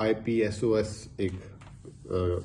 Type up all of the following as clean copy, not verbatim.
IPSOS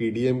PDM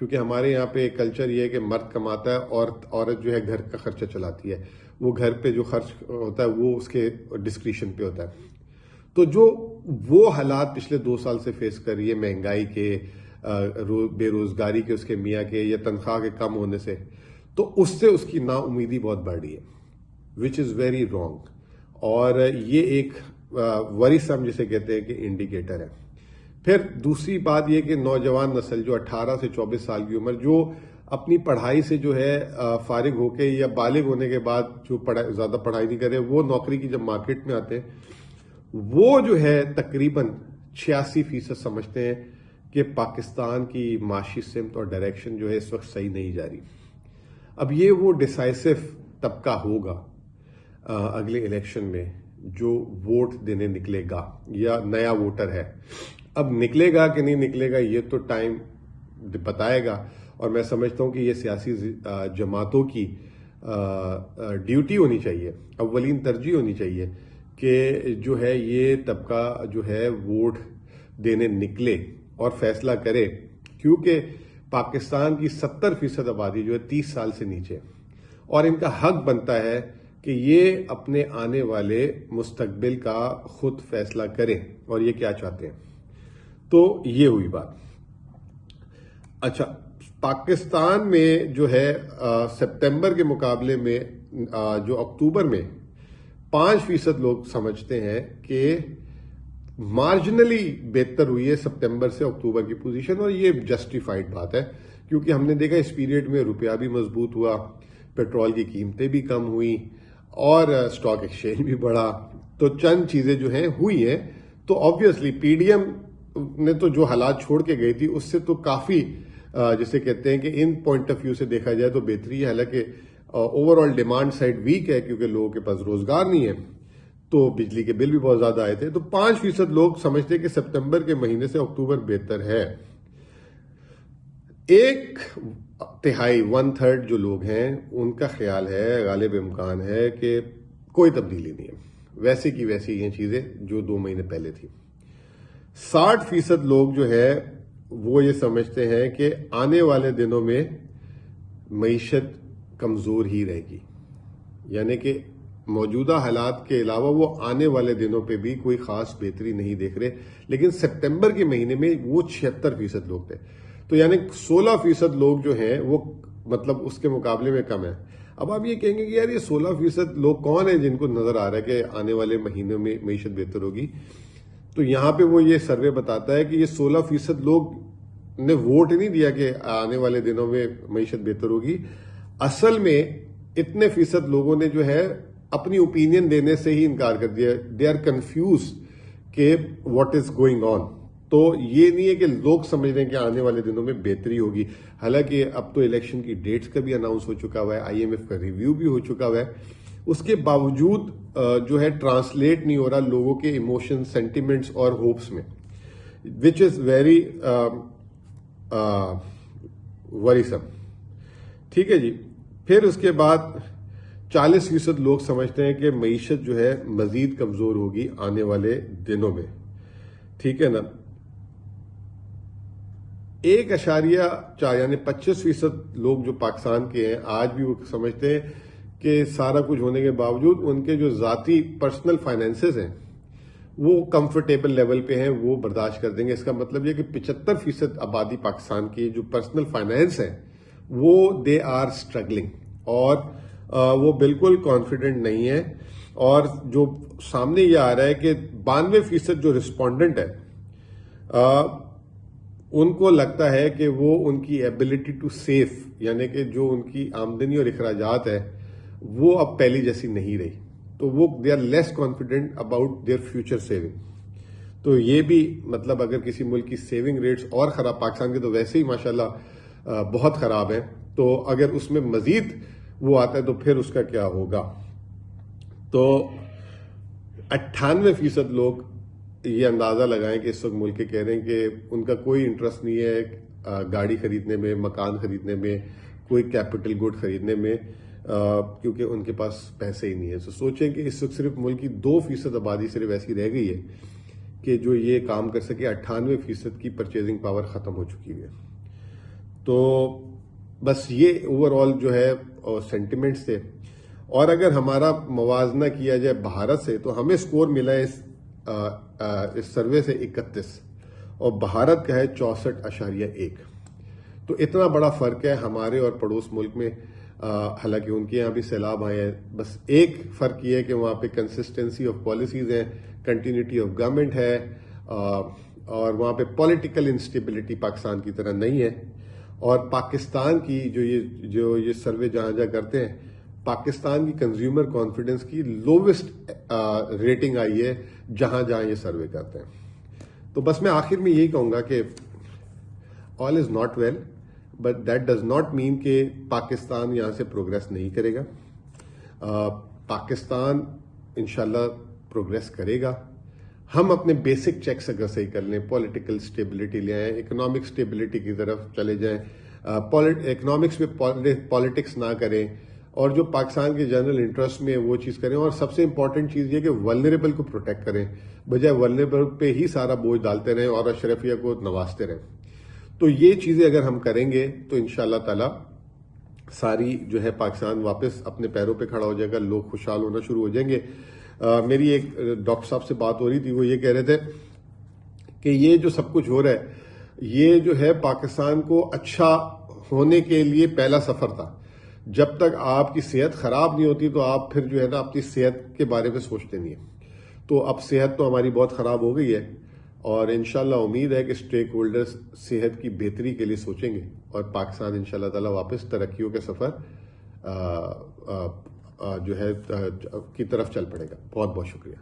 کیونکہ ہمارے یہاں پہ کلچر یہ ہے کہ مرد کماتا ہے اور عورت جو ہے گھر کا خرچہ چلاتی ہے، وہ گھر پہ جو خرچ ہوتا ہے وہ اس کے ڈسکریشن پہ ہوتا ہے. تو جو وہ حالات پچھلے 2 سال سے فیس کر رہی ہے، مہنگائی کے، بے روزگاری کے، اس کے میاں کے، یا تنخواہ کے کم ہونے سے، تو اس سے اس کی نا امیدی بہت بڑھ رہی ہے، وچ از ویری رانگ. اور یہ ایک ورثم جسے کہتے ہیں کہ انڈیکیٹر ہے. پھر دوسری بات یہ کہ نوجوان نسل جو 18 سے 24 سال کی عمر، جو اپنی پڑھائی سے جو ہے فارغ ہو کے یا بالغ ہونے کے بعد جو زیادہ پڑھائی نہیں کرے، وہ نوکری کی جب مارکیٹ میں آتے ہیں، وہ جو ہے تقریباً 86% سمجھتے ہیں کہ پاکستان کی معاشی سمت اور ڈائریکشن جو ہے اس وقت صحیح نہیں جا رہی. اب یہ وہ ڈیسائسو طبقہ ہوگا اگلے الیکشن میں جو ووٹ دینے نکلے گا، یا نیا ووٹر ہے. اب نکلے گا کہ نہیں نکلے گا یہ تو ٹائم بتائے گا، اور میں سمجھتا ہوں کہ یہ سیاسی جماعتوں کی ڈیوٹی ہونی چاہیے، اولین ترجیح ہونی چاہیے کہ جو ہے یہ طبقہ جو ہے ووٹ دینے نکلے اور فیصلہ کرے، کیونکہ پاکستان کی 70% آبادی جو ہے 30 سال سے نیچے، اور ان کا حق بنتا ہے کہ یہ اپنے آنے والے مستقبل کا خود فیصلہ کریں اور یہ کیا چاہتے ہیں. تو یہ ہوئی بات. اچھا، پاکستان میں جو ہے سپتمبر کے مقابلے میں جو اکتوبر میں 5% لوگ سمجھتے ہیں کہ مارجنلی بہتر ہوئی ہے سپتمبر سے اکتوبر کی پوزیشن، اور یہ جسٹیفائڈ بات ہے، کیونکہ ہم نے دیکھا اس پیریڈ میں روپیہ بھی مضبوط ہوا، پیٹرول کی قیمتیں بھی کم ہوئی، اور اسٹاک ایکسچینج بھی بڑھا. تو چند چیزیں جو ہیں ہوئی ہیں. تو آبویسلی پی ڈی ایم نے تو جو حالات چھوڑ کے گئی تھی اس سے تو کافی جسے کہتے ہیں کہ ان پوائنٹ آف ویو سے دیکھا جائے تو بہتری ہے. حالانکہ overall demand side weak ہے کیونکہ لوگوں کے پاس روزگار نہیں ہے، تو بجلی کے بل بھی بہت زیادہ آئے تھے. تو 5% لوگ سمجھتے کہ سپتمبر کے مہینے سے اکتوبر بہتر ہے. 1/3 جو لوگ ہیں ان کا خیال ہے، غالب امکان ہے کہ کوئی تبدیلی نہیں ہے، ویسے کی ویسی یہ چیزیں جو 2 مہینے پہلے تھی. 60% لوگ جو ہے وہ یہ سمجھتے ہیں کہ آنے والے دنوں میں معیشت کمزور ہی رہے گی، یعنی کہ موجودہ حالات کے علاوہ وہ آنے والے دنوں پہ بھی کوئی خاص بہتری نہیں دیکھ رہے. لیکن سپتمبر کے مہینے میں وہ 76% لوگ تھے. تو یعنی 16% لوگ جو ہیں وہ مطلب اس کے مقابلے میں کم ہے. اب آپ یہ کہیں گے کہ یار یہ 16% لوگ کون ہیں جن کو نظر آ رہا ہے کہ آنے والے مہینوں میں معیشت بہتر ہوگی. تو یہاں پہ وہ یہ سروے بتاتا ہے کہ یہ 16% لوگ نے ووٹ نہیں دیا کہ آنے والے دنوں میں معیشت بہتر ہوگی. اصل میں اتنے فیصد لوگوں نے جو ہے اپنی اوپینین دینے سے ہی انکار کر دیا. دے آر کنفیوز کہ واٹ از گوئنگ آن. تو یہ نہیں ہے کہ لوگ سمجھ رہے ہیں کہ آنے والے دنوں میں بہتری ہوگی. حالانکہ اب تو الیکشن کی ڈیٹس کا بھی اناؤنس ہو چکا ہوا ہے، IMF کا ریویو بھی ہو چکا ہوا ہے. اس کے باوجود جو ہے ٹرانسلیٹ نہیں ہو رہا لوگوں کے ایموشن، سینٹیمنٹس اور ہوپس میں، وچ از ویری وریسم. ٹھیک ہے جی. پھر اس کے بعد 40% لوگ سمجھتے ہیں کہ معیشت جو ہے مزید کمزور ہوگی آنے والے دنوں میں. ٹھیک ہے نا. 1.4 یعنی 25% لوگ جو پاکستان کے ہیں آج بھی وہ سمجھتے ہیں کہ سارا کچھ ہونے کے باوجود ان کے جو ذاتی پرسنل فائنینسز ہیں وہ کمفرٹیبل لیول پہ ہیں، وہ برداشت کر دیں گے. اس کا مطلب یہ کہ 75% آبادی پاکستان کی جو پرسنل فائنینس ہیں وہ دے آر اسٹرگلنگ، اور وہ بالکل کانفیڈنٹ نہیں ہے. اور جو سامنے یہ آ رہا ہے کہ 92% جو رسپونڈنٹ ہے ان کو لگتا ہے کہ وہ ان کی ایبلٹی ٹو سیف، یعنی کہ جو ان کی آمدنی اور اخراجات ہے وہ اب پہلی جیسی نہیں رہی. تو وہ they are less confident about their future saving. تو یہ بھی مطلب اگر کسی ملک کی سیونگ ریٹس اور خراب، پاکستان کے تو ویسے ہی ماشاءاللہ بہت خراب ہیں، تو اگر اس میں مزید وہ آتا ہے تو پھر اس کا کیا ہوگا. تو 98% لوگ یہ اندازہ لگائیں کہ اس وقت ملک کے کہہ رہے ہیں کہ ان کا کوئی انٹرسٹ نہیں ہے گاڑی خریدنے میں، مکان خریدنے میں، کوئی کیپٹل گڈ خریدنے میں، کیونکہ ان کے پاس پیسے ہی نہیں ہے. تو سوچیں کہ اس وقت صرف ملک کی 2% آبادی صرف ایسی رہ گئی ہے کہ جو یہ کام کر سکے. 98% کی پرچیزنگ پاور ختم ہو چکی ہے. تو بس یہ اوور آل جو ہے سینٹیمنٹس تھے. اور اگر ہمارا موازنہ کیا جائے بھارت سے تو ہمیں سکور ملا ہے اس سروے سے 31 اور بھارت کا ہے 64.1. تو اتنا بڑا فرق ہے ہمارے اور پڑوس ملک میں. حالانکہ ان کے یہاں بھی سیلاب آئے ہیں, بس ایک فرق یہ ہے کہ وہاں پہ کنسسٹنسی آف پالیسیز ہیں, کنٹینیوٹی آف گورنمنٹ ہے, اور وہاں پہ پولیٹیکل انسٹیبلٹی پاکستان کی طرح نہیں ہے. اور پاکستان کی جو یہ سروے جہاں جہاں کرتے ہیں, پاکستان کی کنزیومر کانفیڈنس کی لووسٹ ریٹنگ آئی ہے جہاں جہاں یہ سروے کرتے ہیں. تو بس میں آخر میں یہی کہوں گا کہ all is not well, but that does not mean کہ پاکستان یہاں سے پروگریس نہیں کرے گا. پاکستان انشاءاللہ پروگریس کرے گا. ہم اپنے بیسک چیکس اگر صحیح کر لیں, پولیٹیکل سٹیبلٹی لے آئیں, اکنامک سٹیبلٹی کی طرف چلے جائیں, اکنامکس میں پالیٹکس نہ کریں, اور جو پاکستان کے جنرل انٹرسٹ میں وہ چیز کریں. اور سب سے امپورٹنٹ چیز یہ کہ ولنریبل کو پروٹیکٹ کریں, بجائے ولنریبل پہ ہی سارا بوجھ ڈالتے رہیں اور اشرفیہ کو نوازتے رہیں. تو یہ چیزیں اگر ہم کریں گے تو انشاءاللہ تعالی ساری جو ہے پاکستان واپس اپنے پیروں پہ کھڑا ہو جائے گا, لوگ خوشحال ہونا شروع ہو جائیں گے. میری ایک ڈاکٹر صاحب سے بات ہو رہی تھی, وہ یہ کہہ رہے تھے کہ یہ جو سب کچھ ہو رہا ہے یہ جو ہے پاکستان کو اچھا ہونے کے لیے پہلا سفر تھا. جب تک آپ کی صحت خراب نہیں ہوتی تو آپ پھر جو ہے نا اپنی صحت کے بارے میں سوچتے نہیں ہیں. تو اب صحت تو ہماری بہت خراب ہو گئی ہے, اور انشاءاللہ امید ہے کہ اسٹیک ہولڈرز صحت کی بہتری کے لیے سوچیں گے اور پاکستان انشاءاللہ تعالی واپس ترقیوں کے سفر جو ہے کی طرف چل پڑے گا. بہت بہت شکریہ.